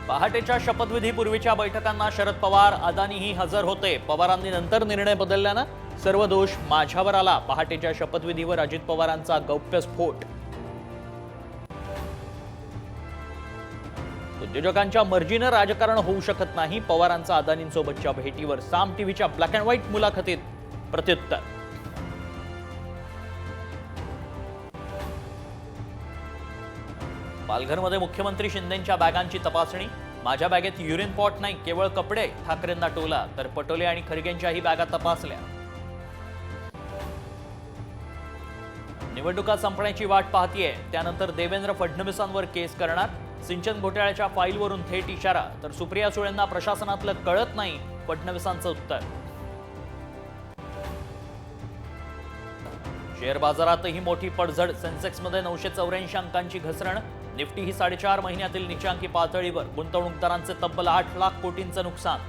पहाटेच्या शपथविधीपूर्वीच्या बैठकांना शरद पवार अदानीही हजर होते. पवारांनी नंतर निर्णय बदलल्यानं सर्व दोष माझ्यावर आला. पहाटेच्या शपथविधीवर अजित पवारांचा गौप्यस्फोट. उद्योजकांच्या मर्जीनं राजकारण होऊ शकत नाही. पवारांचा अदानींसोबतच्या भेटीवर साम टीव्हीच्या ब्लॅक अँड व्हाईट मुलाखतीत प्रत्युत्तर. पालघरमध्ये मुख्यमंत्री शिंदेंच्या बॅगांची तपासणी. माझ्या बॅगेत युरिन पॉट नाही, केवळ कपडे. ठाकरेंना टोला. तर पटोले आणि खरगेंच्याही बॅगा तपासल्या. निवडणुका संपण्याची वाट पाहतीये, त्यानंतर देवेंद्र फडणवीसांवर केस करणार. सिंचन घोटाळ्याच्या फाईलवरून थेट इशारा. तर सुप्रिया सुळेंना प्रशासनातलं कळत नाही, फडणवीसांचं उत्तर. शेअर बाजारातही मोठी पडझड. सेन्सेक्समध्ये 984 अंकांची घसरण. निफ्टी ही 4.5 महिन्यातील नीचांकी पातळीवर. गुंतवणूकदारांचे तब्बल 8 लाख कोटींचं नुकसान.